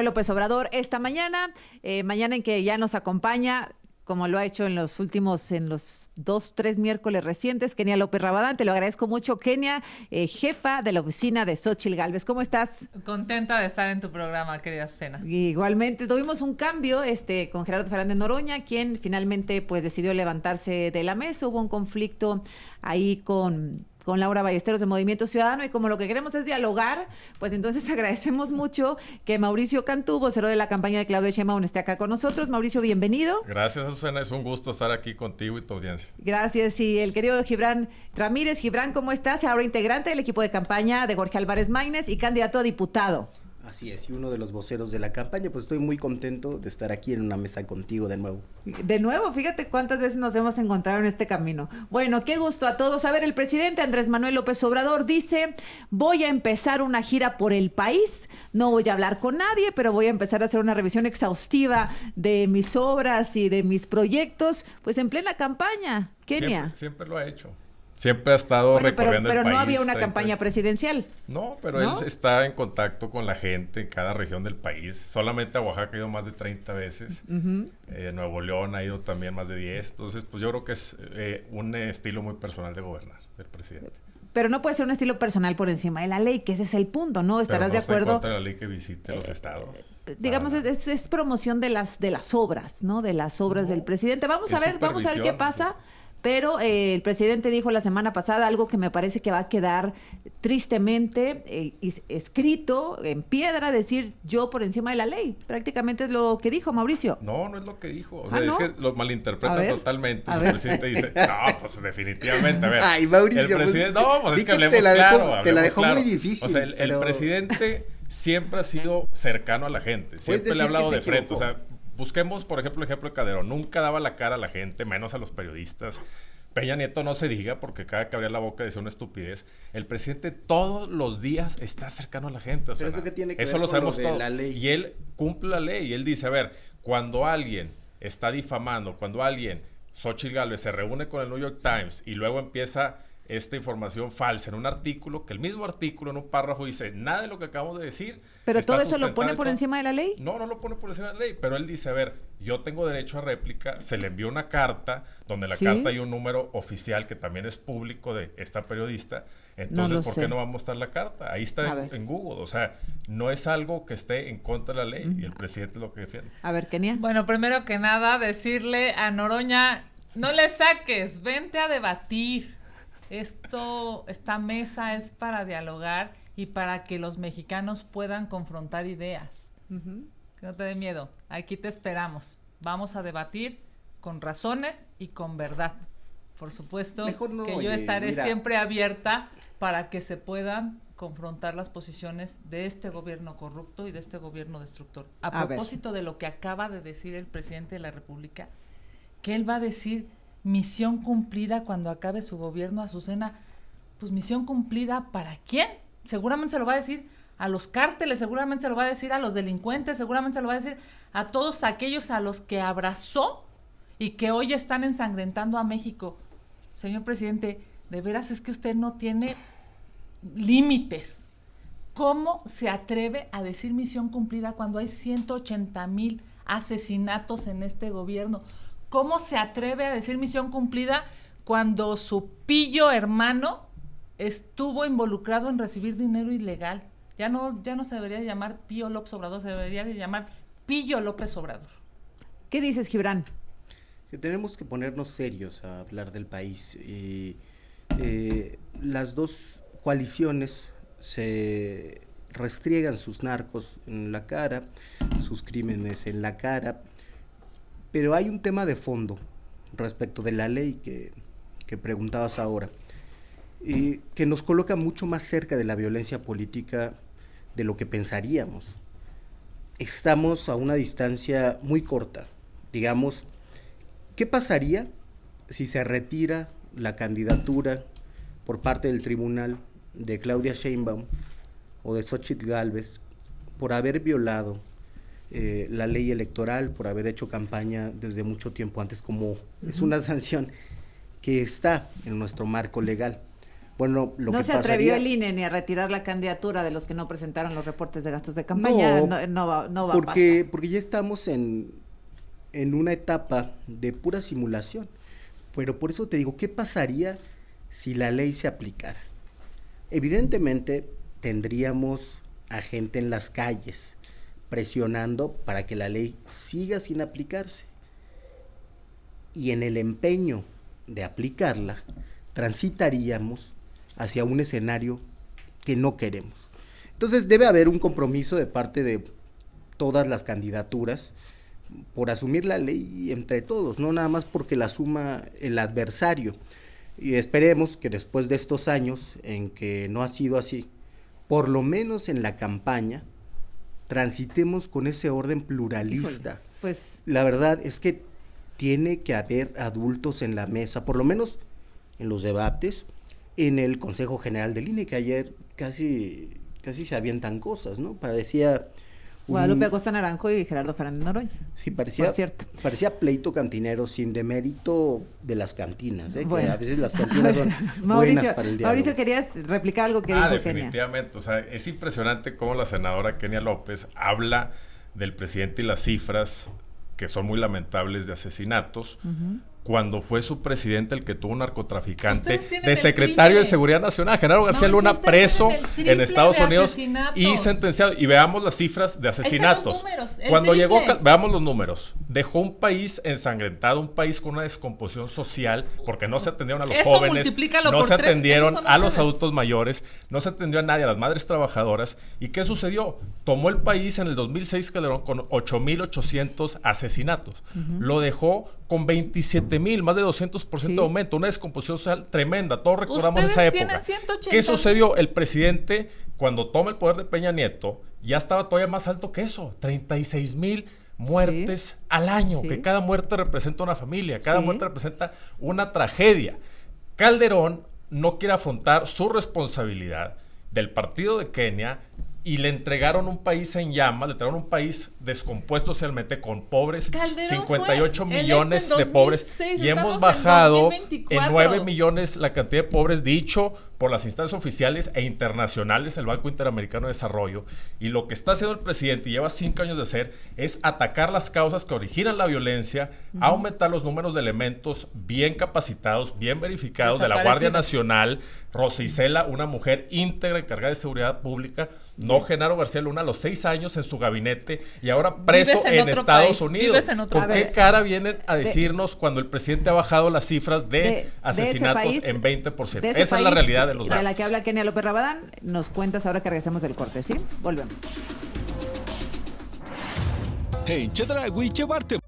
López Obrador esta mañana, mañana en que ya nos acompaña, como lo ha hecho en los 2, 3 miércoles recientes, Kenia López Rabadán. Te lo agradezco mucho, Kenia, jefa de la oficina de Xóchitl Gálvez. ¿Cómo estás? Contenta de estar en tu programa, querida Azucena. Igualmente, tuvimos un cambio con Gerardo Fernández Noroña, quien finalmente pues decidió levantarse de la mesa. Hubo un conflicto ahí con Laura Ballesteros de Movimiento Ciudadano, y como lo que queremos es dialogar, pues entonces agradecemos mucho que Mauricio Cantú, vocero de la campaña de Claudia Sheinbaum, esté acá con nosotros. Mauricio, bienvenido. Gracias, Azucena, es un gusto estar aquí contigo y tu audiencia. Gracias, y el querido Gibran Ramírez. Gibran, ¿cómo estás? Ahora integrante del equipo de campaña de Jorge Álvarez Maínez y candidato a diputado. Así es, y uno de los voceros de la campaña, pues estoy muy contento de estar aquí en una mesa contigo de nuevo. De nuevo, fíjate cuántas veces nos hemos encontrado en este camino. Bueno, qué gusto a todos. A ver, el presidente Andrés Manuel López Obrador dice: voy a empezar una gira por el país, no voy a hablar con nadie, pero voy a empezar a hacer una revisión exhaustiva de mis obras y de mis proyectos, pues en plena campaña. Kenia. Siempre lo ha hecho. Siempre ha estado recorriendo el país. Pero no había una campaña presidencial. No, pero él está en contacto con la gente en cada región del país. Solamente a Oaxaca ha ido más de 30 veces. Nuevo León ha ido también más de 10. Entonces, pues yo creo que es un estilo muy personal de gobernar del presidente. Pero no puede ser un estilo personal por encima de la ley, que ese es el punto, ¿no? ¿Estarás de acuerdo? Pero no está en contra de la ley que visite los estados. Digamos, es promoción de las obras, ¿no? De las obras del presidente. Vamos a ver qué pasa. Pero el presidente dijo la semana pasada algo que me parece que va a quedar tristemente escrito en piedra, decir yo por encima de la ley. Prácticamente es lo que dijo Mauricio. No, no es lo que dijo. O sea, ¿no? es que lo malinterpretan totalmente. El presidente dice, no, pues definitivamente, a ver. Ay, Mauricio, el presidente, pues, no, pues es que hablemos te la dejó muy difícil. O sea, el presidente siempre ha sido cercano a la gente. Siempre le ha hablado de frente. O sea, busquemos, por ejemplo, el ejemplo de Calderón. Nunca daba la cara a la gente, menos a los periodistas. Peña Nieto no se diga, porque cada que abría la boca decía una estupidez. El presidente todos los días está cercano a la gente. O sea, pero eso que tiene que eso ver lo con sabemos lo de todo. la ley. Y él cumple la ley. Y él dice, a ver, cuando alguien está difamando, cuando alguien, Xóchitl Gálvez, se reúne con el New York Times y luego empieza esta información falsa en un artículo, que el mismo artículo en un párrafo dice, nada de lo que acabamos de decir. ¿Pero todo eso lo pone por encima de la ley? No, no lo pone por encima de la ley, pero él dice, a ver, yo tengo derecho a réplica, se le envió una carta, donde la carta hay un número oficial que también es público de esta periodista, entonces, ¿por qué no va a mostrar la carta? Ahí está en Google, o sea, no es algo que esté en contra de la ley, y el presidente es lo que defiende. A ver, Kenia. Bueno, primero que nada, decirle a Noroña, no le saques, vente a debatir. Esta mesa es para dialogar y para que los mexicanos puedan confrontar ideas. Que no te dé miedo, aquí te esperamos. Vamos a debatir con razones y con verdad. Por supuesto que yo estaré siempre abierta para que se puedan confrontar las posiciones de este gobierno corrupto y de este gobierno destructor. A propósito de lo que acaba de decir el presidente de la República, que él va a decir misión cumplida cuando acabe su gobierno, Azucena. Pues misión cumplida, ¿para quién? Seguramente se lo va a decir a los cárteles, seguramente se lo va a decir a los delincuentes, seguramente se lo va a decir a todos aquellos a los que abrazó y que hoy están ensangrentando a México. Señor presidente, de veras es que usted no tiene límites. ¿Cómo se atreve a decir misión cumplida cuando hay 180,000 asesinatos en este gobierno? ¿Cómo se atreve a decir misión cumplida cuando su pillo hermano estuvo involucrado en recibir dinero ilegal? Ya no se debería llamar Pío López Obrador, se debería de llamar Pillo López Obrador. ¿Qué dices, Gibran? Que tenemos que ponernos serios a hablar del país. Las dos coaliciones se restriegan sus narcos en la cara, sus crímenes en la cara. Pero hay un tema de fondo respecto de la ley que preguntabas ahora, que nos coloca mucho más cerca de la violencia política de lo que pensaríamos. Estamos a una distancia muy corta. Digamos, ¿qué pasaría si se retira la candidatura por parte del tribunal de Claudia Sheinbaum o de Xóchitl Gálvez por haber violado la ley electoral, por haber hecho campaña desde mucho tiempo antes, como es una sanción que está en nuestro marco legal? Bueno, lo no que se pasaría, atrevió el INE ni a retirar la candidatura de los que no presentaron los reportes de gastos de campaña. No va a pasar. Porque ya estamos en una etapa de pura simulación. Pero por eso te digo, ¿qué pasaría si la ley se aplicara? Evidentemente tendríamos a gente en las calles presionando para que la ley siga sin aplicarse. Y en el empeño de aplicarla, transitaríamos hacia un escenario que no queremos. Entonces debe haber un compromiso de parte de todas las candidaturas por asumir la ley entre todos, no nada más porque la asuma el adversario. Y esperemos que después de estos años en que no ha sido así, por lo menos en la campaña, transitemos con ese orden pluralista. Híjole, pues la verdad es que tiene que haber adultos en la mesa, por lo menos en los debates, en el Consejo General del INE, que ayer casi se avientan cosas, ¿no? Parecía Guadalupe Acosta Naranjo y Gerardo Fernández Noroña. Sí, parecía pleito cantinero sin demérito de las cantinas, bueno, que a veces las cantinas son buenas para el diálogo. Mauricio, querías replicar algo que dijo definitivamente. Kenia. O sea, es impresionante cómo la senadora Kenia López habla del presidente y las cifras que son muy lamentables de asesinatos, cuando fue su presidente el que tuvo un narcotraficante de secretario de Seguridad Nacional, Genaro García Luna, preso en Estados Unidos y sentenciado. Y veamos las cifras de asesinatos. Cuando llegó, veamos los números. Dejó un país ensangrentado, un país con una descomposición social, porque no se atendieron a los jóvenes, no se atendieron a los adultos mayores, no se atendió a nadie, a las madres trabajadoras. ¿Y qué sucedió? Tomó el país en el 2006 Calderón con 8,800 asesinatos. Lo dejó con 27,000, más de 200% de aumento, una descomposición social tremenda. Todos recordamos esa época. ¿Qué sucedió? El presidente, cuando toma el poder de Peña Nieto, ya estaba todavía más alto que eso, 36,000 muertes al año, que cada muerte representa una familia, cada muerte representa una tragedia. Calderón no quiere afrontar su responsabilidad del partido de Kenia y le entregaron un país en llamas, le entregaron un país descompuesto socialmente con pobres, Calderón 58 millones de pobres, y hemos bajado en 9 millones la cantidad de pobres, dicho por las instancias oficiales e internacionales, el Banco Interamericano de Desarrollo. Y lo que está haciendo el presidente, y lleva 5 años de hacer, es atacar las causas que originan la violencia, aumentar los números de elementos bien capacitados, bien verificados de la Guardia Nacional. Rosa Isela, una mujer íntegra encargada de seguridad pública, no Genaro García Luna, a los 6 años en su gabinete y ahora preso en Estados Unidos. ¿Con qué cara vienen a decirnos cuando el presidente ha bajado las cifras de asesinatos en 20%? Esa es la realidad de los datos. De la que habla Kenia López Rabadán, nos cuentas ahora que regresemos del corte, ¿sí? Volvemos. En Chedraui llevarte